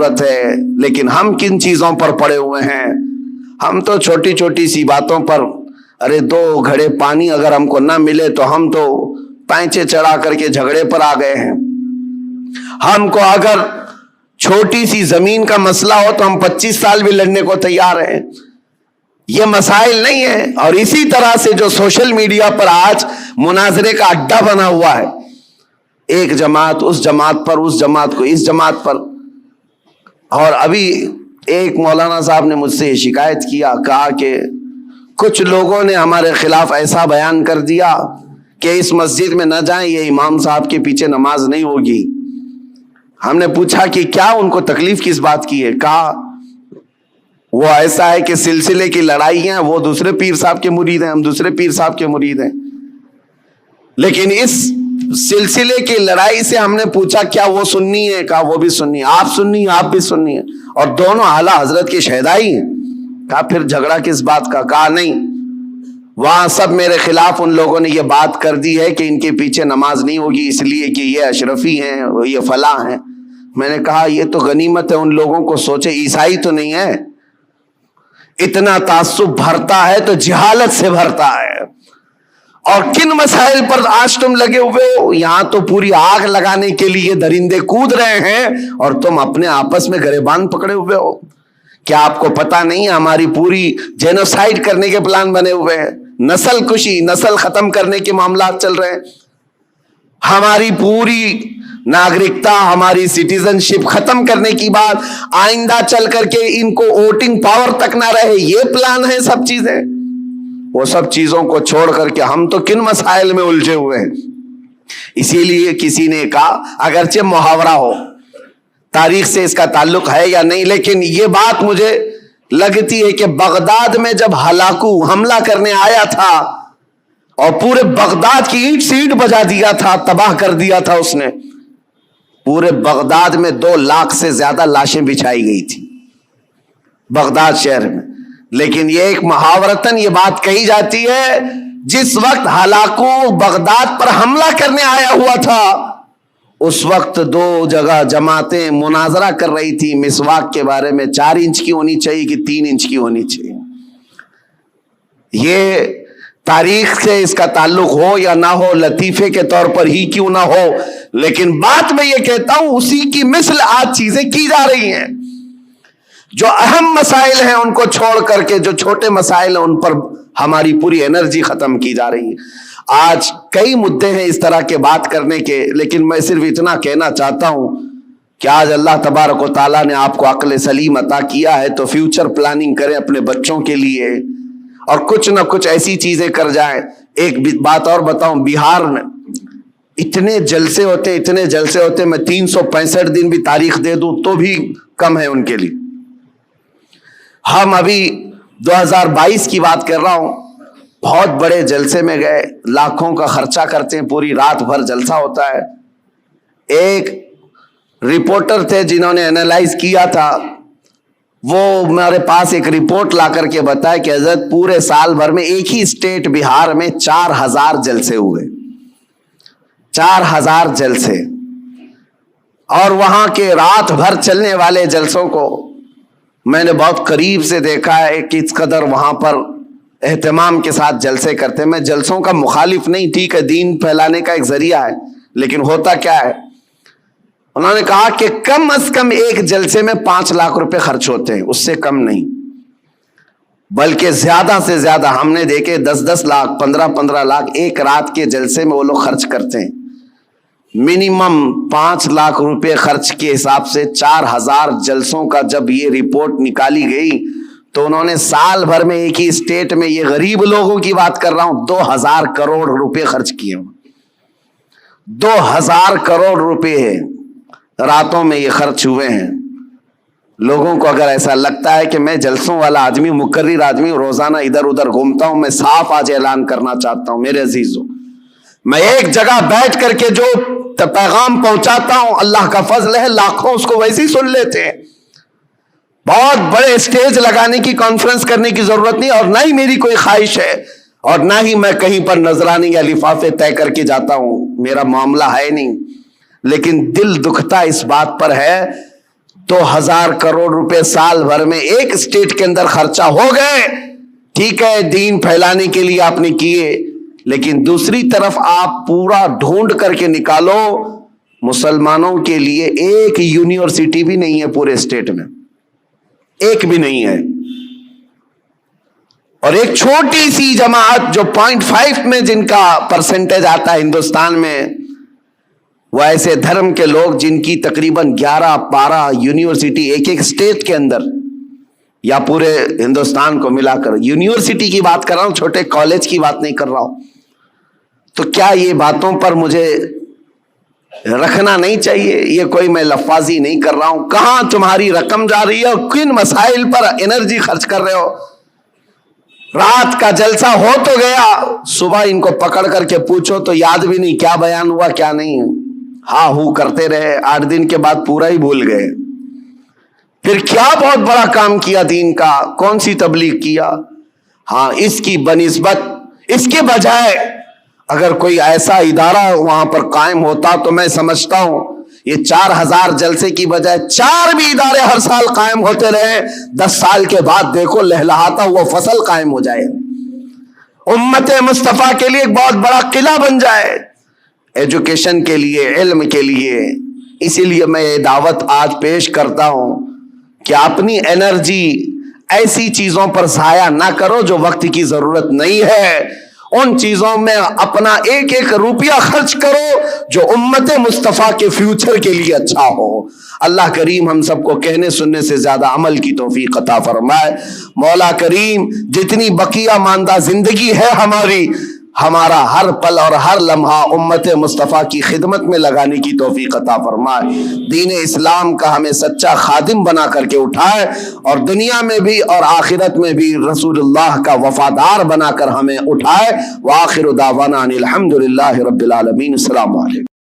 ضرورت ہے، لیکن ہم کن چیزوں پر پڑے ہوئے ہیں؟ ہم تو چھوٹی چھوٹی سی باتوں پر، ارے 2 گھڑے پانی اگر ہم کو نہ ملے تو ہم تو پینچے چڑھا کر کے جھگڑے پر آ گئے ہیں۔ ہم کو اگر چھوٹی سی زمین کا مسئلہ ہو تو ہم 25 سال بھی لڑنے کو تیار ہیں۔ یہ مسائل نہیں ہے۔ اور اسی طرح سے جو سوشل میڈیا پر آج مناظرے کا اڈا بنا ہوا ہے، ایک جماعت اس جماعت پر، اس جماعت کو اس جماعت پر، اور ابھی ایک مولانا صاحب نے مجھ سے شکایت کیا، کہا کہ کچھ لوگوں نے ہمارے خلاف ایسا بیان کر دیا کہ اس مسجد میں نہ جائیں، یہ امام صاحب کے پیچھے نماز نہیں ہوگی۔ ہم نے پوچھا کہ کیا ان کو تکلیف کس بات کی ہے؟ کہا وہ ایسا ہے کہ سلسلے کی لڑائی ہیں، وہ دوسرے پیر صاحب کے مرید ہیں، ہم دوسرے پیر صاحب کے مرید ہیں، لیکن اس سلسلے کی لڑائی سے ہم نے پوچھا کیا وہ سنی ہے؟ کہا وہ بھی سنی ہے، آپ سنی ہیں، آپ بھی سنی ہیں، اور دونوں اعلیٰ حضرت کے شہدائی ہیں۔ کہا پھر جھگڑا کس بات کا؟ کہا نہیں، وہاں سب میرے خلاف ان لوگوں نے یہ بات کر دی ہے کہ ان کے پیچھے نماز نہیں ہوگی اس لیے کہ یہ اشرفی ہیں، یہ فلاں ہیں۔ میں نے کہا یہ تو غنیمت ہے ان لوگوں کو، سوچے عیسائی تو نہیں ہے۔ اتنا تعصب بھرتا ہے تو جہالت سے بھرتا ہے۔ اور کن مسائل پر آج تم لگے ہوئے ہو؟ یہاں تو پوری آگ لگانے کے لیے درندے کود رہے ہیں اور تم اپنے آپس میں گریبان پکڑے ہوئے ہو۔ کیا آپ کو پتا نہیں ہماری پوری جینوسائیڈ کرنے کے پلان بنے ہوئے ہیں، نسل کشی، نسل ختم کرنے کے معاملات چل رہے ہیں، ہماری پوری ناگرکتا، ہماری سٹیزن شپ ختم کرنے کی بات، آئندہ چل کر کے ان کو ووٹنگ پاور تک نہ رہے، یہ پلان ہے سب چیزیں۔ وہ سب چیزوں کو چھوڑ کر کے ہم تو کن مسائل میں الجھے ہوئے ہیں۔ اسی لیے کسی نے کہا، اگرچہ محاورہ ہو، تاریخ سے اس کا تعلق ہے یا نہیں، لیکن یہ بات مجھے لگتی ہے کہ بغداد میں جب ہلاکو حملہ کرنے آیا تھا اور پورے بغداد کی اینٹ سیٹ بجا دیا تھا، تباہ کر دیا تھا اس نے، پورے بغداد میں 2 لاکھ سے زیادہ لاشیں بچھائی گئی تھی بغداد شہر میں، لیکن یہ ایک محاورتاً یہ بات کہی جاتی ہے جس وقت ہلاکو بغداد پر حملہ کرنے آیا ہوا تھا اس وقت 2 جگہ جماعتیں مناظرہ کر رہی تھی مسواک کے بارے میں، 4 انچ کی ہونی چاہیے کہ 3 انچ کی ہونی چاہیے۔ یہ تاریخ سے اس کا تعلق ہو یا نہ ہو، لطیفے کے طور پر ہی کیوں نہ ہو، لیکن بات میں یہ کہتا ہوں اسی کی مثل آج چیزیں کی جا رہی ہیں۔ جو اہم مسائل ہیں ان کو چھوڑ کر کے جو چھوٹے مسائل ہیں ان پر ہماری پوری انرجی ختم کی جا رہی ہے۔ آج کئی مدے ہیں اس طرح کے بات کرنے کے، لیکن میں صرف اتنا کہنا چاہتا ہوں کہ آج اللہ تبارک و تعالیٰ نے آپ کو عقل سلیم عطا کیا ہے تو فیوچر پلاننگ کریں اپنے بچوں کے لیے اور کچھ نہ کچھ ایسی چیزیں کر جائیں۔ ایک بات اور بتاؤں، بہار میں اتنے جلسے ہوتے، میں 365 دن بھی تاریخ دے دوں تو بھی کم ہے ان کے لیے۔ ہم ابھی 2022 کی بات کر رہا ہوں، بہت بڑے جلسے میں گئے، لاکھوں کا خرچہ کرتے ہیں، پوری رات بھر جلسہ ہوتا ہے۔ ایک رپورٹر تھے جنہوں نے اینالائز کیا تھا، وہ میرے پاس ایک رپورٹ لا کر کے بتایا کہ حضرت پورے سال بھر میں ایک ہی اسٹیٹ بہار میں 4000 جلسے ہوئے، 4000 جلسے، اور وہاں کے رات بھر چلنے والے جلسوں کو میں نے بہت قریب سے دیکھا ہے کہ اس قدر وہاں پر اہتمام کے ساتھ جلسے کرتے۔ میں جلسوں کا مخالف نہیں، ٹھیک ہے دین پھیلانے کا ایک ذریعہ ہے، لیکن ہوتا کیا ہے، انہوں نے کہا کہ کم از کم ایک جلسے میں 5 لاکھ روپے خرچ ہوتے ہیں، اس سے کم نہیں، بلکہ زیادہ سے زیادہ ہم نے دیکھے 10 لاکھ 15 لاکھ ایک رات کے جلسے میں وہ لوگ خرچ کرتے ہیں۔ منیمم 5 لاکھ روپے خرچ کے حساب سے 4000 جلسوں کا جب یہ رپورٹ نکالی گئی تو انہوں نے سال بھر میں ایک ہی اسٹیٹ میں، یہ غریب لوگوں کی بات کر رہا ہوں، 2000 کروڑ روپے خرچ کیے، 2000 کروڑ روپے راتوں میں یہ خرچ ہوئے ہیں۔ لوگوں کو اگر ایسا لگتا ہے کہ میں جلسوں والا آدمی، مقرر آدمی، روزانہ ادھر ادھر گھومتا ہوں، میں صاف آج اعلان کرنا چاہتا ہوں میرے عزیزوں، میں ایک جگہ بیٹھ کر کے جو پیغام پہنچاتا ہوں اللہ کا فضل ہے، لاکھوں اس کو ویسے ہی سن لیتے ہیں۔ بہت بڑے اسٹیج لگانے کی، کانفرنس کرنے کی ضرورت نہیں، اور نہ ہی میری کوئی خواہش ہے، اور نہ ہی میں کہیں پر نذرانے یا لفافے طے کر کے جاتا ہوں، میرا معاملہ ہے نہیں، لیکن دل دکھتا اس بات پر ہے 2,000 کروڑ روپے سال بھر میں ایک اسٹیٹ کے اندر خرچہ ہو گئے. ٹھیک ہے, دین پھیلانے کے لیے آپ نے کیے, لیکن دوسری طرف آپ پورا ڈھونڈ کر کے نکالو, مسلمانوں کے لیے ایک یونیورسٹی بھی نہیں ہے پورے اسٹیٹ میں, ایک بھی نہیں ہے. اور ایک چھوٹی سی جماعت جو 0.5 میں جن کا پرسنٹیج آتا ہے ہندوستان میں, وہ ایسے دھرم کے لوگ جن کی تقریباً 11-12 یونیورسٹی ایک ایک اسٹیٹ کے اندر یا پورے ہندوستان کو ملا کر, یونیورسٹی کی بات کر رہا ہوں, چھوٹے کالج کی بات نہیں کر رہا ہوں. تو کیا یہ باتوں پر مجھے رکھنا نہیں چاہیے؟ یہ کوئی میں لفاظی نہیں کر رہا ہوں. کہاں تمہاری رقم جا رہی ہے اور کن مسائل پر انرجی خرچ کر رہے ہو؟ رات کا جلسہ ہو تو گیا, صبح ان کو پکڑ کر کے پوچھو تو یاد بھی نہیں کیا بیان ہوا کیا نہیں, ہاں ہو کرتے رہے, 8 دن کے بعد پورا ہی بھول گئے. پھر کیا بہت بڑا کام کیا دین کا, کون سی تبلیغ کیا؟ ہاں, اس کی بنسبت, اس کے بجائے اگر کوئی ایسا ادارہ وہاں پر قائم ہوتا تو میں سمجھتا ہوں یہ 4,000 جلسے کی بجائے 4 بھی ادارے ہر سال قائم ہوتے رہے, 10 سال کے بعد دیکھو لہلہاتا ہوا فصل قائم ہو جائے, امت مصطفیٰ کے لیے ایک بہت بڑا قلعہ بن جائے, ایجوکیشن کے لیے, علم کے لیے. اسی لیے میں یہ دعوت آج پیش کرتا ہوں کہ اپنی انرجی ایسی چیزوں پر ضائع نہ کرو جو وقت کی ضرورت نہیں ہے. ان چیزوں میں اپنا ایک ایک روپیہ خرچ کرو جو امت مصطفیٰ کے فیوچر کے لیے اچھا ہو. اللہ کریم ہم سب کو کہنے سننے سے زیادہ عمل کی توفیق عطا فرمائے. مولا کریم جتنی بقیہ ماندہ زندگی ہے ہماری, ہمارا ہر پل اور ہر لمحہ امت مصطفیٰ کی خدمت میں لگانے کی توفیق عطا فرمائے. دین اسلام کا ہمیں سچا خادم بنا کر کے اٹھائے, اور دنیا میں بھی اور آخرت میں بھی رسول اللہ کا وفادار بنا کر ہمیں اٹھائے. وآخر دعوانا ان الحمد للہ رب العالمین. السلام علیکم.